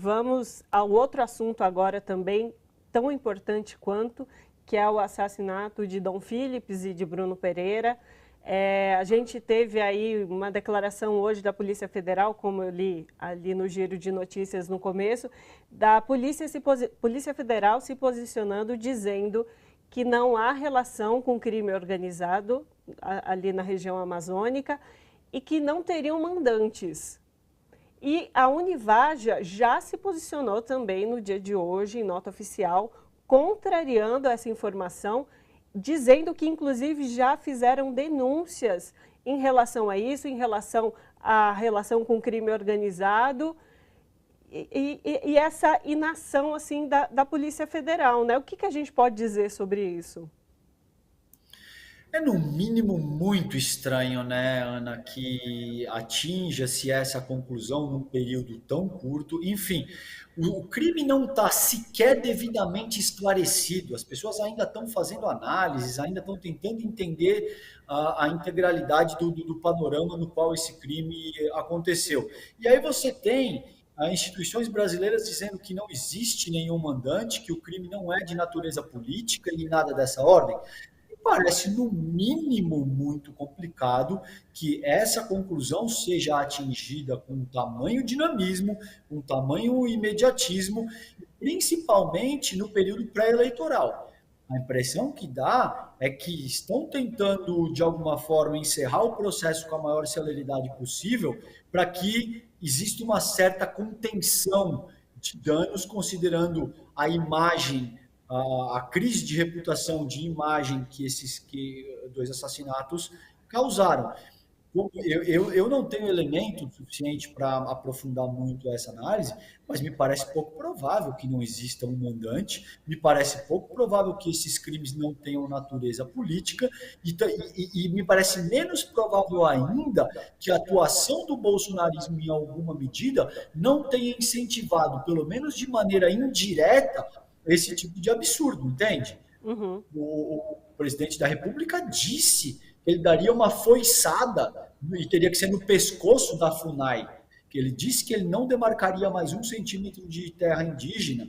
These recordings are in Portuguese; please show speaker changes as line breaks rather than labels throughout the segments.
Vamos ao outro assunto agora também, tão importante quanto, que é o assassinato de Dom Philips e de Bruno Pereira. A gente teve aí uma declaração hoje da Polícia Federal, como eu li ali no giro de notícias no começo, da Polícia Federal se posicionando, dizendo que não há relação com crime organizado ali na região amazônica e que não teriam mandantes. E a Univaja já se posicionou também no dia de hoje, em nota oficial, contrariando essa informação, dizendo que, inclusive, já fizeram denúncias em relação a isso, em relação à relação com o crime organizado e essa inação assim, da Polícia Federal, né? O que a gente pode dizer sobre isso?
É no mínimo muito estranho, né, Ana, que atinja-se essa conclusão num período tão curto. Enfim, o crime não está sequer devidamente esclarecido. As pessoas ainda estão fazendo análises, ainda estão tentando entender a integralidade do panorama no qual esse crime aconteceu. E aí você tem instituições brasileiras dizendo que não existe nenhum mandante, que o crime não é de natureza política e nada dessa ordem. Parece, no mínimo, muito complicado que essa conclusão seja atingida com tamanho dinamismo, com tamanho imediatismo, principalmente no período pré-eleitoral. A impressão que dá é que estão tentando, de alguma forma, encerrar o processo com a maior celeridade possível para que exista uma certa contenção de danos, considerando a imagem, a crise de reputação, de imagem que esses dois assassinatos causaram. Eu não tenho elemento suficiente para aprofundar muito essa análise, mas me parece pouco provável que não exista um mandante, me parece pouco provável que esses crimes não tenham natureza política, e me parece menos provável ainda que a atuação do bolsonarismo, em alguma medida, não tenha incentivado, pelo menos de maneira indireta, esse tipo de absurdo, entende?
Uhum.
O presidente da República disse que ele daria uma foiçada e teria que ser no pescoço da FUNAI. Que ele disse que ele não demarcaria mais 1 centímetro de terra indígena.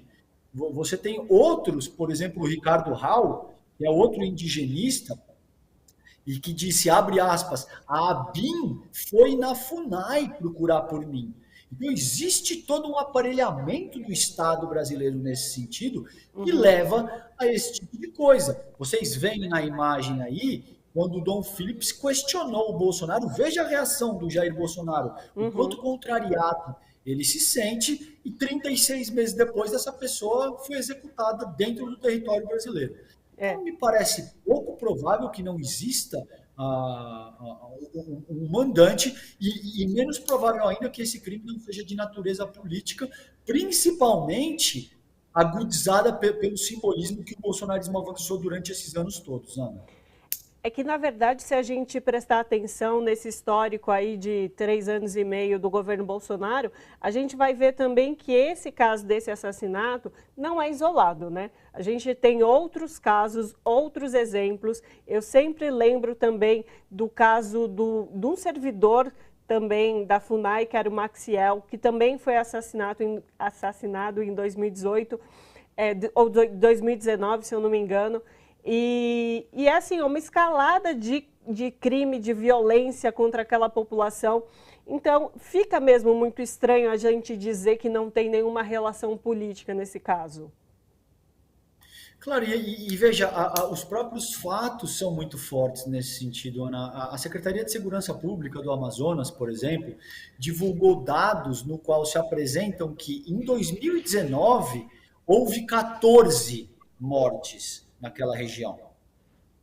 Você tem outros, por exemplo, o Ricardo Rau, que é outro indigenista, e que disse, abre aspas, a ABIN foi na FUNAI procurar por mim. Então, existe todo um aparelhamento do Estado brasileiro nesse sentido que
Uhum.
leva a esse tipo de coisa. Vocês veem na imagem aí, quando o Dom Philips questionou o Bolsonaro, veja a reação do Jair Bolsonaro, o quanto
Uhum.
contrariado ele se sente, e 36 meses depois essa pessoa foi executada dentro do território brasileiro.
É.
Então, me parece pouco provável que não exista um mandante e menos provável ainda que esse crime não seja de natureza política, principalmente agudizada pelo simbolismo que o bolsonarismo avançou durante esses anos todos, Ana.
É que, na verdade, se a gente prestar atenção nesse histórico aí de 3 anos e meio do governo Bolsonaro, a gente vai ver também que esse caso desse assassinato não é isolado, né? A gente tem outros casos, outros exemplos. Eu sempre lembro também do caso de um servidor também da FUNAI, que era o Maxiel, que também foi assassinado em 2018, ou 2019, se eu não me engano. E é assim, uma escalada de crime, de violência contra aquela população. Então, fica mesmo muito estranho a gente dizer que não tem nenhuma relação política nesse caso.
Claro, e veja, os próprios fatos são muito fortes nesse sentido, Ana. A Secretaria de Segurança Pública do Amazonas, por exemplo, divulgou dados no qual se apresentam que em 2019 houve 14 mortes naquela região,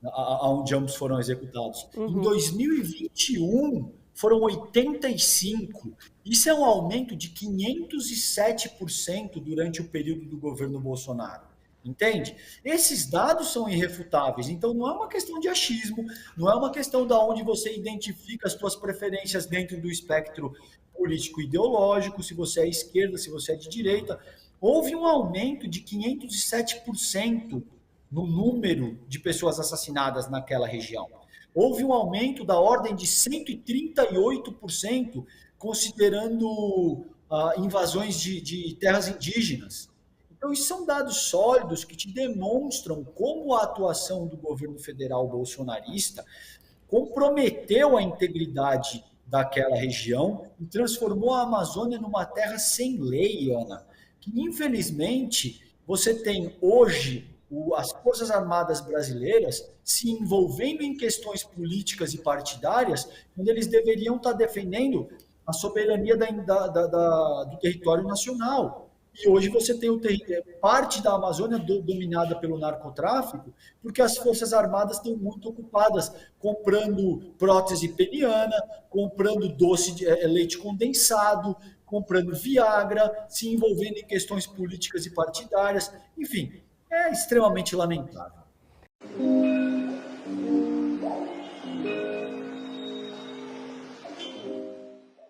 onde ambos foram executados. Em
Uhum.
2021 foram 85. Isso é um aumento de 507% durante o período do governo Bolsonaro. Entende? Esses dados são irrefutáveis, então não é uma questão de achismo, não é uma questão da onde você identifica as suas preferências dentro do espectro político ideológico, se você é esquerda, se você é de direita. Houve um aumento de 507% no número de pessoas assassinadas naquela região. Houve um aumento da ordem de 138%, considerando invasões de terras indígenas. Então, isso são dados sólidos que te demonstram como a atuação do governo federal bolsonarista comprometeu a integridade daquela região e transformou a Amazônia numa terra sem lei, Ana. Que, infelizmente, você tem hoje as Forças Armadas brasileiras se envolvendo em questões políticas e partidárias, quando eles deveriam estar defendendo a soberania do território nacional. E hoje você tem parte da Amazônia dominada pelo narcotráfico, porque as Forças Armadas estão muito ocupadas comprando prótese peniana, comprando leite condensado, comprando Viagra, se envolvendo em questões políticas e partidárias. Enfim, é extremamente lamentável.